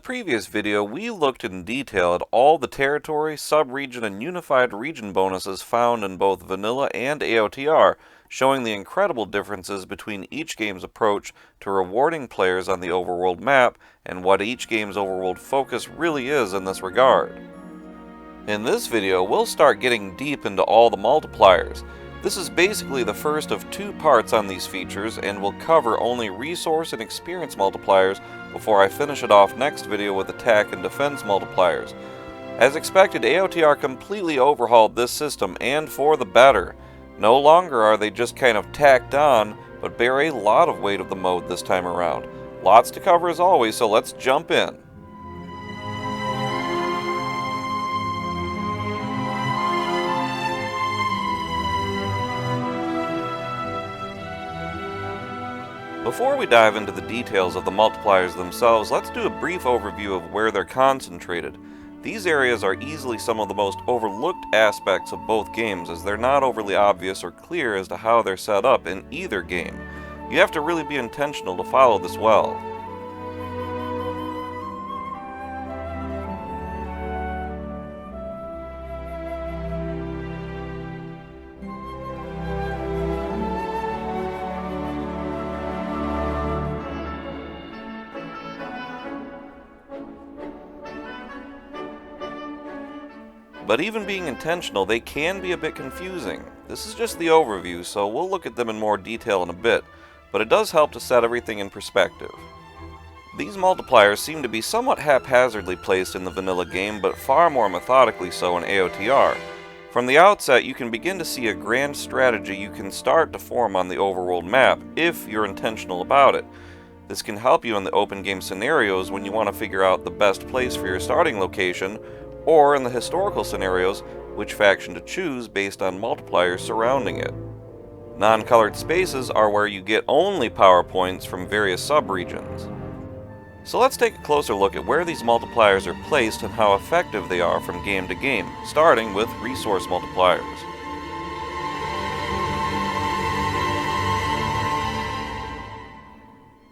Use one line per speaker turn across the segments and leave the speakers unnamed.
previous video, we looked in detail at all the territory, sub-region, and unified region bonuses found in both vanilla and AOTR, showing the incredible differences between each game's approach to rewarding players on the overworld map and what each game's overworld focus really is in this regard. In this video, we'll start getting deep into all the multipliers. This is basically the first of two parts on these features, and will cover only resource and experience multipliers before I finish it off next video with attack and defense multipliers. As expected, AOTR completely overhauled this system, and for the better. No longer are they just kind of tacked on, but bear a lot of weight of the mode this time around. Lots to cover as always, so let's jump in. Before we dive into the details of the multipliers themselves, let's do a brief overview of where they're concentrated. These areas are easily some of the most overlooked aspects of both games, as they're not overly obvious or clear as to how they're set up in either game. You have to really be intentional to follow this well. But even being intentional, they can be a bit confusing. This is just the overview, so we'll look at them in more detail in a bit, but it does help to set everything in perspective. These multipliers seem to be somewhat haphazardly placed in the vanilla game, but far more methodically so in AOTR. From the outset, you can begin to see a grand strategy you can start to form on the overworld map, if you're intentional about it. This can help you in the open game scenarios when you want to figure out the best place for your starting location, or in the historical scenarios, which faction to choose based on multipliers surrounding it. Non-colored spaces are where you get only power points from various sub-regions. So let's take a closer look at where these multipliers are placed and how effective they are from game to game, starting with resource multipliers.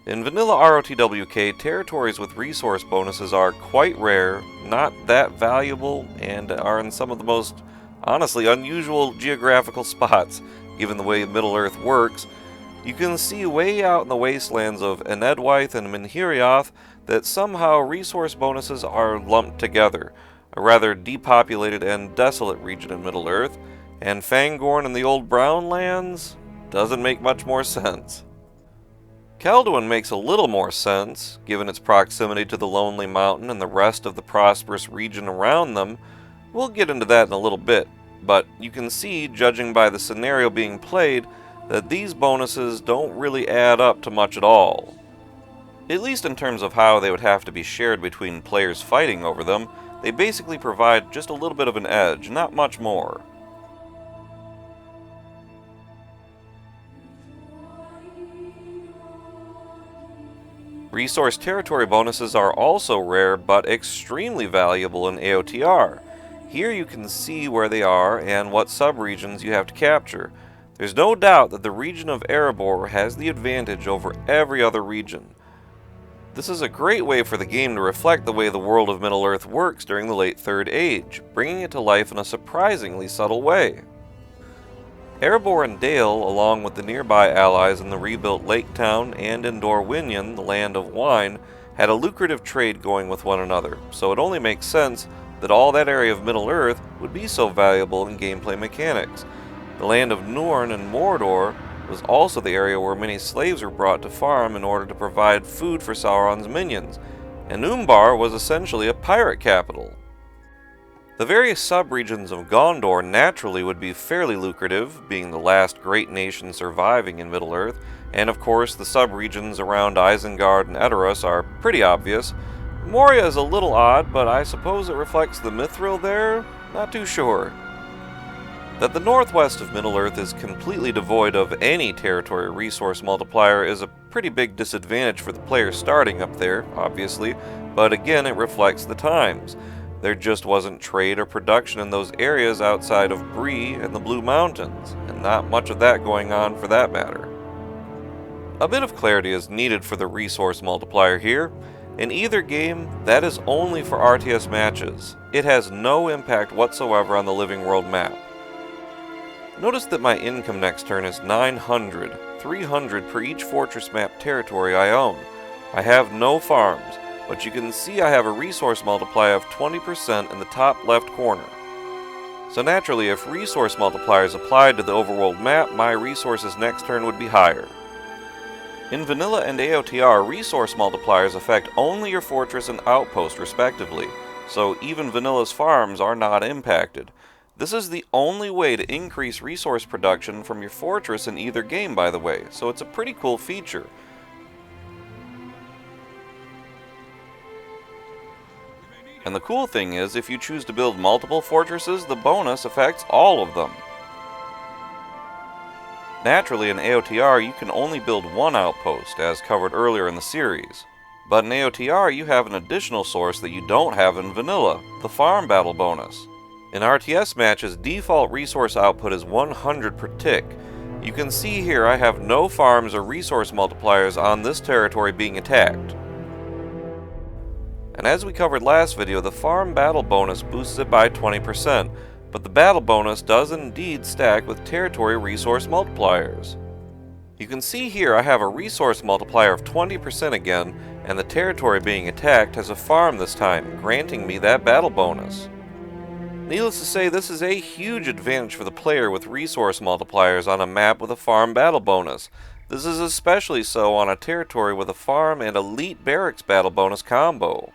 In vanilla ROTWK, territories with resource bonuses are quite rare, not that valuable, and are in some of the most, honestly, unusual geographical spots, given the way Middle-earth works. You can see way out in the wastelands of Enedwyth and Minhirioth that somehow resource bonuses are lumped together, a rather depopulated and desolate region in Middle-earth, and Fangorn and the Old Brown Lands doesn't make much more sense. Calduin makes a little more sense, given its proximity to the Lonely Mountain and the rest of the prosperous region around them. We'll get into that in a little bit, but you can see, judging by the scenario being played, that these bonuses don't really add up to much at all. At least in terms of how they would have to be shared between players fighting over them, they basically provide just a little bit of an edge, not much more. Resource territory bonuses are also rare, but extremely valuable in AOTR. Here you can see where they are and what subregions you have to capture. There's no doubt that the region of Erebor has the advantage over every other region. This is a great way for the game to reflect the way the world of Middle-earth works during the late Third Age, bringing it to life in a surprisingly subtle way. Erebor and Dale, along with the nearby allies in the rebuilt Lake Town and in Dorwinion, the land of wine, had a lucrative trade going with one another, so it only makes sense that all that area of Middle-earth would be so valuable in gameplay mechanics. The land of Norn and Mordor was also the area where many slaves were brought to farm in order to provide food for Sauron's minions, and Umbar was essentially a pirate capital. The various subregions of Gondor naturally would be fairly lucrative, being the last great nation surviving in Middle-earth, and of course the subregions around Isengard and Edoras are pretty obvious. Moria is a little odd, but I suppose it reflects the mithril there? Not too sure. That the northwest of Middle-earth is completely devoid of any territory resource multiplier is a pretty big disadvantage for the player starting up there, obviously, but again it reflects the times. There just wasn't trade or production in those areas outside of Bree and the Blue Mountains, and not much of that going on for that matter. A bit of clarity is needed for the resource multiplier here. In either game, that is only for RTS matches. It has no impact whatsoever on the Living World map. Notice that my income next turn is 900, 300 per each fortress map territory I own. I have no farms, but you can see I have a resource multiplier of 20% in the top left corner. So naturally, if resource multipliers applied to the overworld map, my resources next turn would be higher. In Vanilla and AOTR, resource multipliers affect only your fortress and outpost respectively, so even Vanilla's farms are not impacted. This is the only way to increase resource production from your fortress in either game, by the way, so it's a pretty cool feature. And the cool thing is, if you choose to build multiple fortresses, the bonus affects all of them. Naturally, in AOTR, you can only build one outpost, as covered earlier in the series. But in AOTR, you have an additional source that you don't have in Vanilla, the farm battle bonus. In RTS matches, default resource output is 100 per tick. You can see here I have no farms or resource multipliers on this territory being attacked. And as we covered last video, the farm battle bonus boosts it by 20%, but the battle bonus does indeed stack with territory resource multipliers. You can see here I have a resource multiplier of 20% again, and the territory being attacked has a farm this time, granting me that battle bonus. Needless to say, this is a huge advantage for the player with resource multipliers on a map with a farm battle bonus. This is especially so on a territory with a farm and elite barracks battle bonus combo.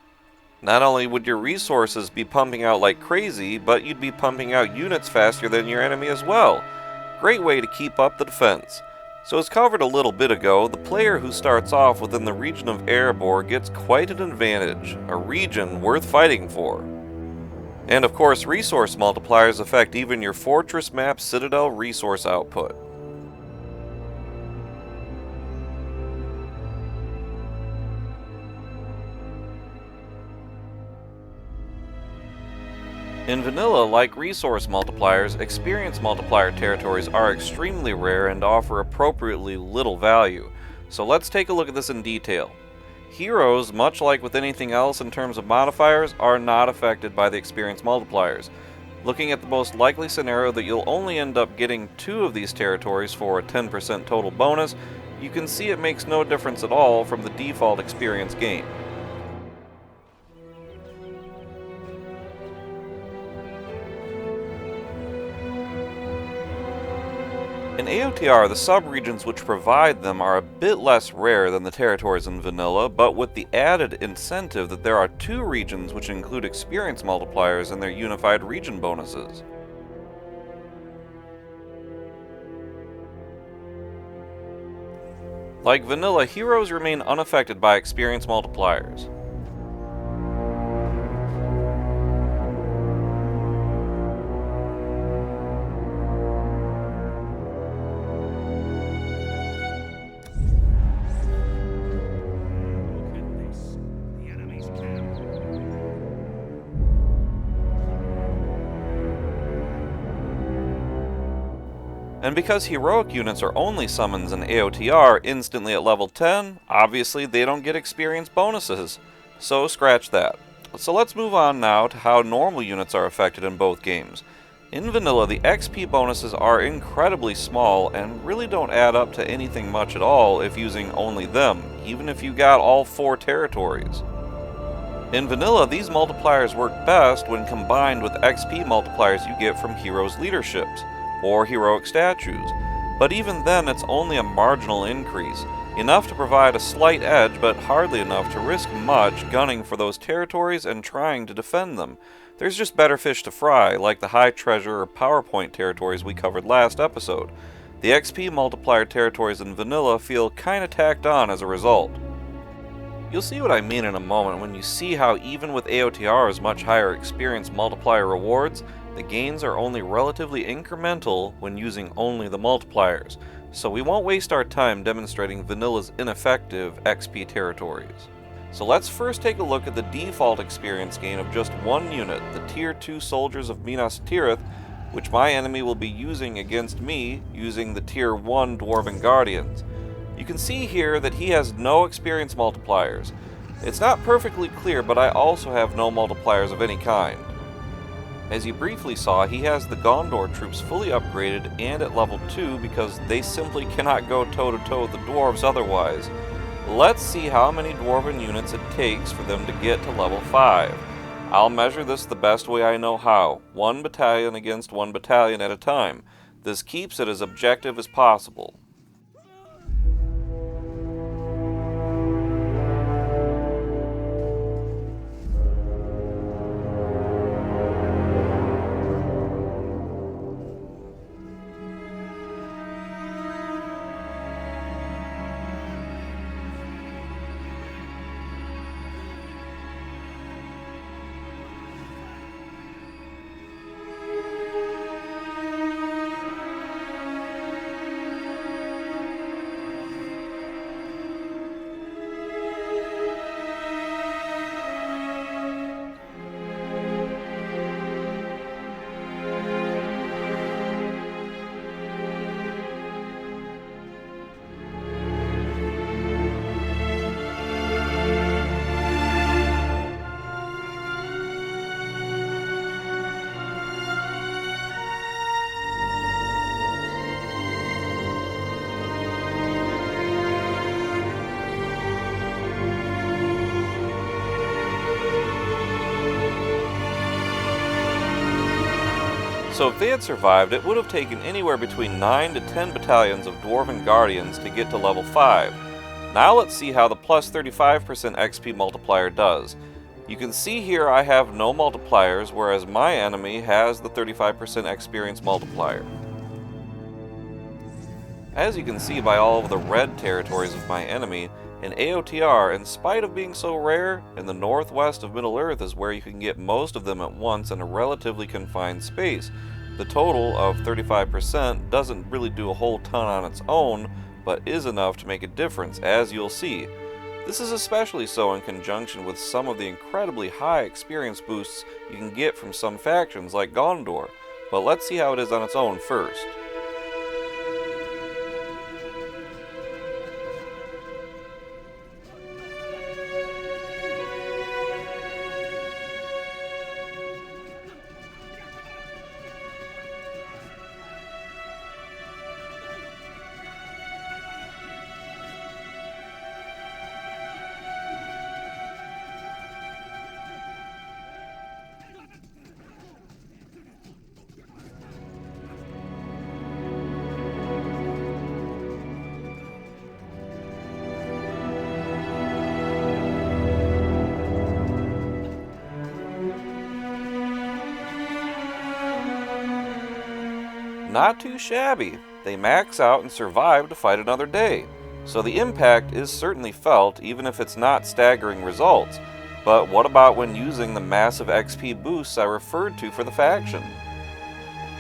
Not only would your resources be pumping out like crazy, but you'd be pumping out units faster than your enemy as well. Great way to keep up the defense. So as covered a little bit ago, the player who starts off within the region of Erebor gets quite an advantage, a region worth fighting for. And of course, resource multipliers affect even your fortress map citadel resource output. In Vanilla, like resource multipliers, experience multiplier territories are extremely rare and offer appropriately little value. So let's take a look at this in detail. Heroes, much like with anything else in terms of modifiers, are not affected by the experience multipliers. Looking at the most likely scenario that you'll only end up getting 2 of these territories for a 10% total bonus, you can see it makes no difference at all from the default experience gain. In AOTR, the subregions which provide them are a bit less rare than the territories in Vanilla, but with the added incentive that there are 2 regions which include experience multipliers in their unified region bonuses. Like Vanilla, heroes remain unaffected by experience multipliers. And because heroic units are only summons in AOTR instantly at level 10, obviously they don't get experience bonuses. So scratch that. So let's move on now to how normal units are affected in both games. In Vanilla, the XP bonuses are incredibly small and really don't add up to anything much at all if using only them, even if you got all 4 territories. In Vanilla, these multipliers work best when combined with XP multipliers you get from heroes' leaderships, or heroic statues, but even then it's only a marginal increase, enough to provide a slight edge but hardly enough to risk much gunning for those territories and trying to defend them. There's just better fish to fry, like the high treasure or PowerPoint territories we covered last episode. The XP multiplier territories in Vanilla feel kinda tacked on as a result. You'll see what I mean in a moment when you see how even with AOTR's much higher experience multiplier rewards, the gains are only relatively incremental when using only the multipliers, so we won't waste our time demonstrating Vanilla's ineffective XP territories. So let's first take a look at the default experience gain of just one unit, the Tier 2 Soldiers of Minas Tirith, which my enemy will be using against me using the Tier 1 Dwarven Guardians. You can see here that he has no experience multipliers. It's not perfectly clear, but I also have no multipliers of any kind. As you briefly saw, he has the Gondor troops fully upgraded and at level 2 because they simply cannot go toe-to-toe with the dwarves otherwise. Let's see how many dwarven units it takes for them to get to level 5. I'll measure this the best way I know how, 1 battalion against 1 battalion at a time. This keeps it as objective as possible. So if they had survived, it would have taken anywhere between 9 to 10 battalions of Dwarven Guardians to get to level 5. Now let's see how the plus 35% XP multiplier does. You can see here I have no multipliers, whereas my enemy has the 35% experience multiplier. As you can see by all of the red territories of my enemy, an AOTR, in spite of being so rare, in the northwest of Middle-earth is where you can get most of them at once in a relatively confined space. The total of 35% doesn't really do a whole ton on its own, but is enough to make a difference, as you'll see. This is especially so in conjunction with some of the incredibly high experience boosts you can get from some factions like Gondor, but let's see how it is on its own first. Not too shabby. They max out and survive to fight another day. So the impact is certainly felt, even if it's not staggering results. But what about when using the massive XP boosts I referred to for the faction?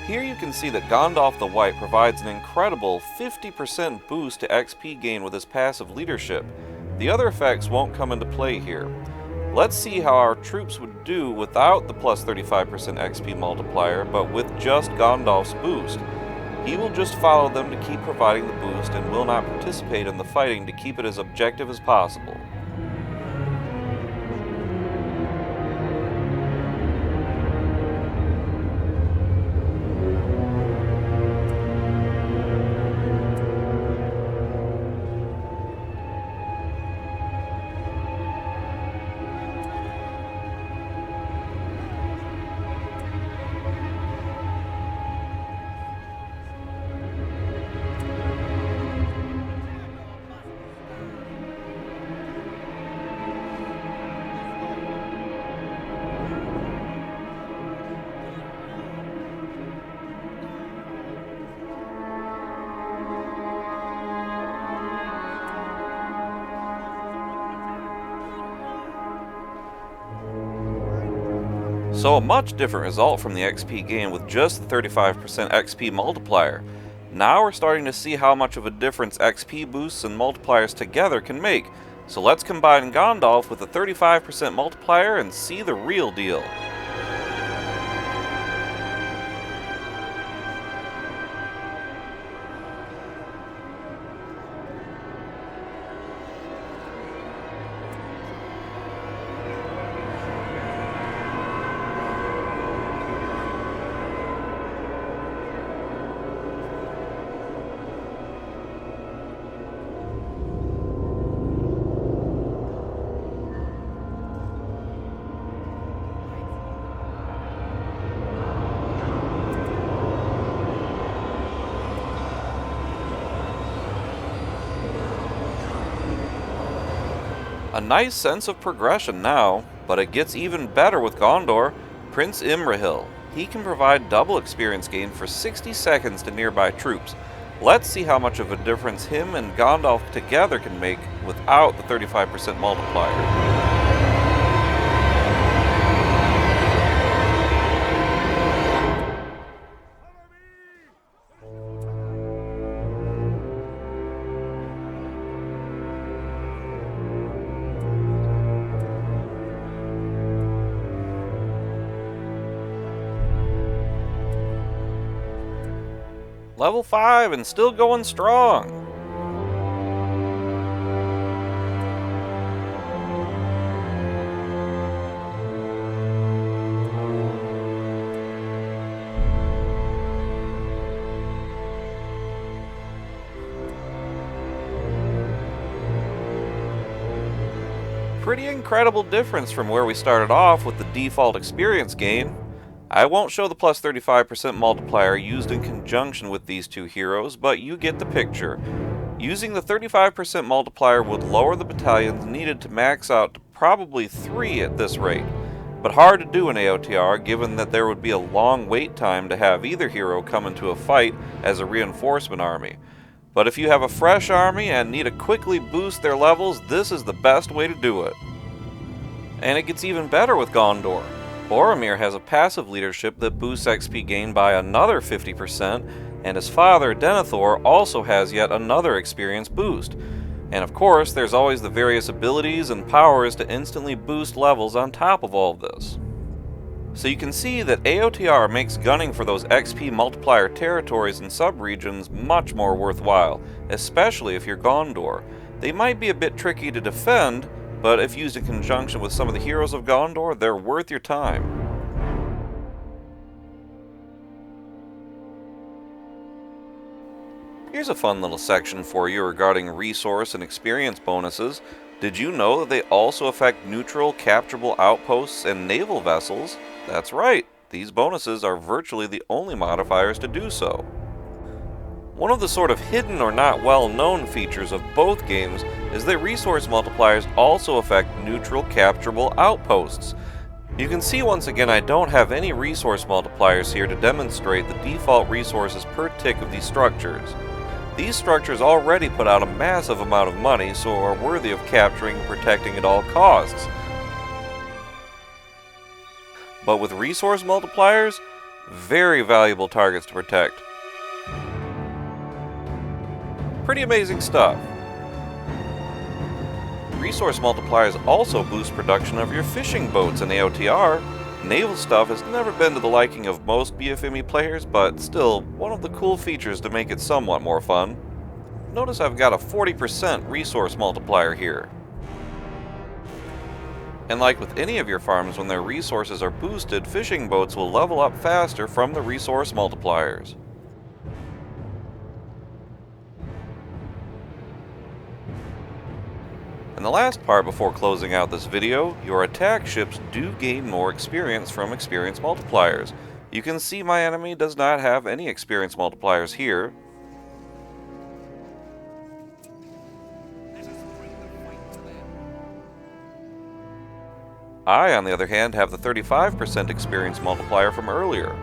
Here you can see that Gandalf the White provides an incredible 50% boost to XP gain with his passive leadership. The other effects won't come into play here. Let's see how our troops would do without the plus 35% XP multiplier, but with just Gandalf's boost. He will just follow them to keep providing the boost and will not participate in the fighting to keep it as objective as possible. So a much different result from the XP gain with just the 35% XP multiplier. Now we're starting to see how much of a difference XP boosts and multipliers together can make. So let's combine Gandalf with the 35% multiplier and see the real deal. A nice sense of progression now, but it gets even better with Gondor, Prince Imrahil. He can provide double experience gain for 60 seconds to nearby troops. Let's see how much of a difference him and Gandalf together can make without the 35% multiplier. Level 5 and still going strong. Pretty incredible difference from where we started off with the default experience gain. I won't show the plus 35% multiplier used in conjunction with these two heroes, but you get the picture. Using the 35% multiplier would lower the battalions needed to max out to probably 3 at this rate, but hard to do in AOTR given that there would be a long wait time to have either hero come into a fight as a reinforcement army. But if you have a fresh army and need to quickly boost their levels, this is the best way to do it. And it gets even better with Gondor. Boromir has a passive leadership that boosts XP gain by another 50%, and his father, Denethor, also has yet another experience boost. And of course, there's always the various abilities and powers to instantly boost levels on top of all of this. So you can see that AOTR makes gunning for those XP multiplier territories and subregions much more worthwhile, especially if you're Gondor. They might be a bit tricky to defend, but if used in conjunction with some of the heroes of Gondor, they're worth your time. Here's a fun little section for you regarding resource and experience bonuses. Did you know that they also affect neutral, capturable outposts and naval vessels? That's right, these bonuses are virtually the only modifiers to do so. One of the sort of hidden or not well-known features of both games is that resource multipliers also affect neutral, capturable outposts. You can see once again I don't have any resource multipliers here to demonstrate the default resources per tick of these structures. These structures already put out a massive amount of money, so are worthy of capturing and protecting at all costs. But with resource multipliers, very valuable targets to protect. Pretty amazing stuff. Resource multipliers also boost production of your fishing boats in AOTR. Naval stuff has never been to the liking of most BFME players, but still one of the cool features to make it somewhat more fun. Notice I've got a 40% resource multiplier here. And like with any of your farms, when their resources are boosted, fishing boats will level up faster from the resource multipliers. In the last part before closing out this video, your attack ships do gain more experience from experience multipliers. You can see my enemy does not have any experience multipliers here. I, on the other hand, have the 35% experience multiplier from earlier.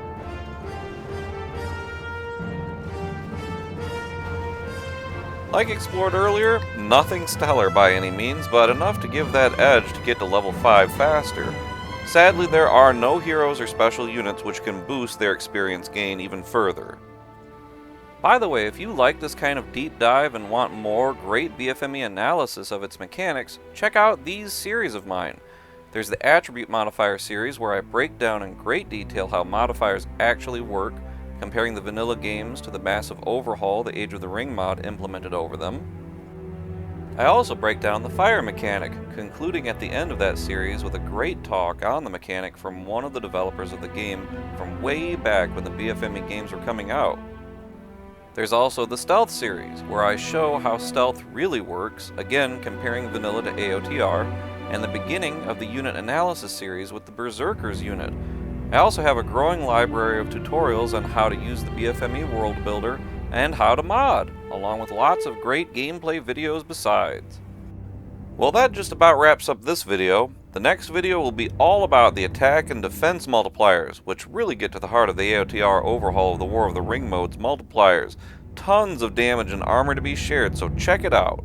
Like explored earlier, nothing stellar by any means, but enough to give that edge to get to level 5 faster. Sadly, there are no heroes or special units which can boost their experience gain even further. By the way, if you like this kind of deep dive and want more great BFME analysis of its mechanics, check out these series of mine. There's the Attribute Modifier series where I break down in great detail how modifiers actually work, comparing the vanilla games to the massive overhaul the Age of the Ring mod implemented over them. I also break down the fire mechanic, concluding at the end of that series with a great talk on the mechanic from one of the developers of the game from way back when the BFME games were coming out. There's also the Stealth series, where I show how stealth really works, again comparing vanilla to AOTR, and the beginning of the unit analysis series with the Berserkers unit. I also have a growing library of tutorials on how to use the BFME World Builder and how to mod, along with lots of great gameplay videos besides. Well, that just about wraps up this video. The next video will be all about the attack and defense multipliers, which really get to the heart of the AOTR overhaul of the War of the Ring mode's multipliers. Tons of damage and armor to be shared, so check it out.